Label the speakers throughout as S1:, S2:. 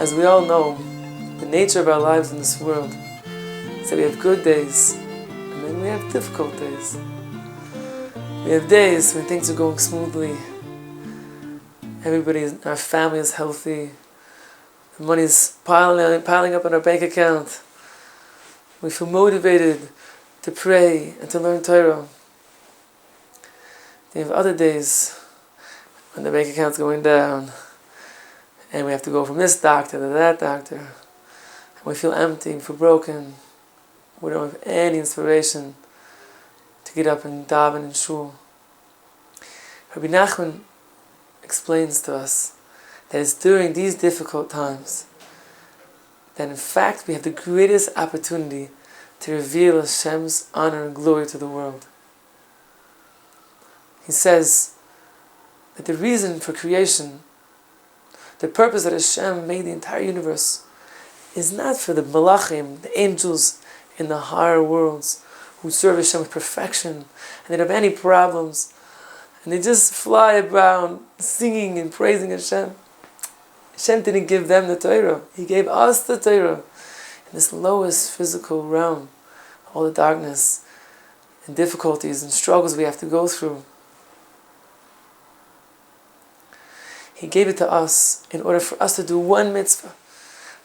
S1: As we all know, the nature of our lives in this world is that we have good days and then we have difficult days. We have days when things are going smoothly, everybody in our family is healthy, the money is piling up in our bank account, we feel motivated to pray and to learn Torah. Then we have other days when the bank account's going down and we have to go from this doctor to that doctor, and we feel empty, we feel broken, we don't have any inspiration to get up and daven in shul. Rabbi Nachman explains to us that it's during these difficult times that in fact we have the greatest opportunity to reveal Hashem's honor and glory to the world. He says that the reason for creation, the purpose that Hashem made the entire universe, is not for the malachim, the angels in the higher worlds who serve Hashem with perfection and they don't have any problems and they just fly around singing and praising Hashem. Hashem didn't give them the Torah. He gave us the Torah in this lowest physical realm, all the darkness and difficulties and struggles we have to go through. He gave it to us in order for us to do one mitzvah,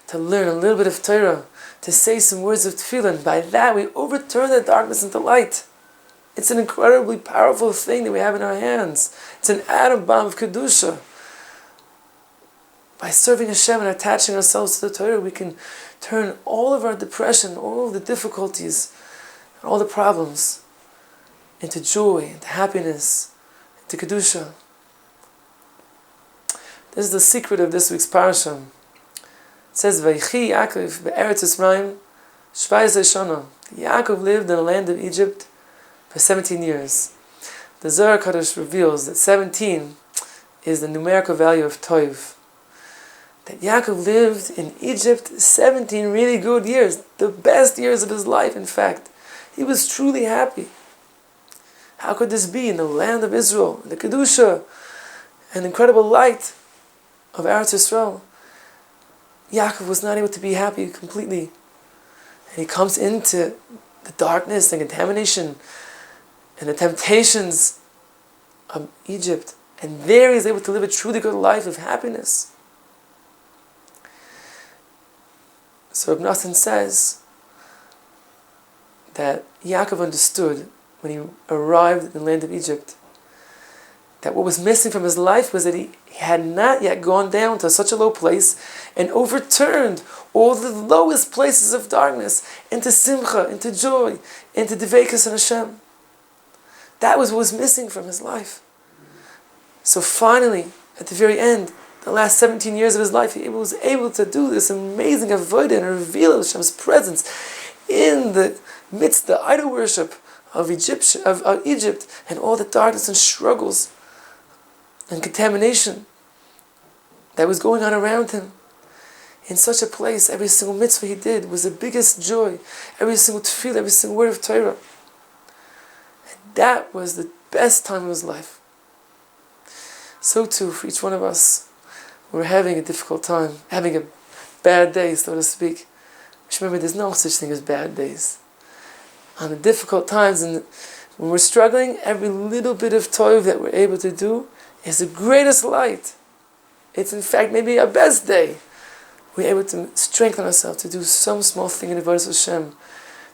S1: to learn a little bit of Torah, to say some words of tefillin. By that we overturn the darkness into light. It's an incredibly powerful thing that we have in our hands. It's an atom bomb of Kedusha. By serving Hashem and attaching ourselves to the Torah, we can turn all of our depression, all of the difficulties, and all the problems into joy, into happiness, into Kedusha. This is the secret of this week's Parshah. It says, Vayechi Yaakov be'eretz Yisrael shvayis shana. Yaakov lived in the land of Egypt for 17 years. The Zohar Kadosh reveals that 17 is the numerical value of Tov. That Yaakov lived in Egypt 17 really good years, the best years of his life, in fact. He was truly happy. How could this be in the land of Israel, the Kedusha, and incredible light of Eretz Yisrael? Yaakov was not able to be happy completely. And he comes into the darkness and contamination and the temptations of Egypt. And there he is able to live a truly good life of happiness. So Reb Noson says that Yaakov understood when he arrived in the land of Egypt that what was missing from his life was that he had not yet gone down to such a low place and overturned all the lowest places of darkness into simcha, into joy, into dveikus and Hashem. That was what was missing from his life. So finally, at the very end, the last 17 years of his life, he was able to do this amazing avodah and reveal Hashem's presence in the midst of the idol worship of Egypt and all the darkness and struggles and contamination that was going on around him. In such a place, every single mitzvah he did was the biggest joy. Every single tefillah, every single word of Torah. And that was the best time of his life. So too, for each one of us, we're having a difficult time, having a bad day, so to speak. Just remember, there's no such thing as bad days. On the difficult times, and when we're struggling, every little bit of tov that we're able to do is the greatest light. It's in fact maybe our best day. We're able to strengthen ourselves to do some small thing in the Avodas Hashem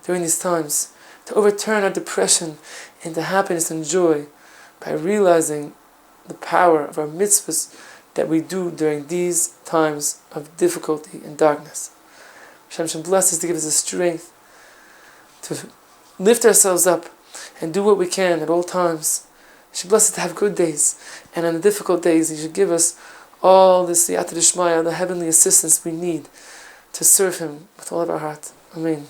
S1: during these times, to overturn our depression into happiness and joy by realizing the power of our mitzvahs that we do during these times of difficulty and darkness. Hashem bless us to give us the strength to lift ourselves up and do what we can at all times. He should bless us to have good days, and on the difficult days He should give us all the siyata d'shmaya, the heavenly assistance we need to serve Him with all of our heart. Amen.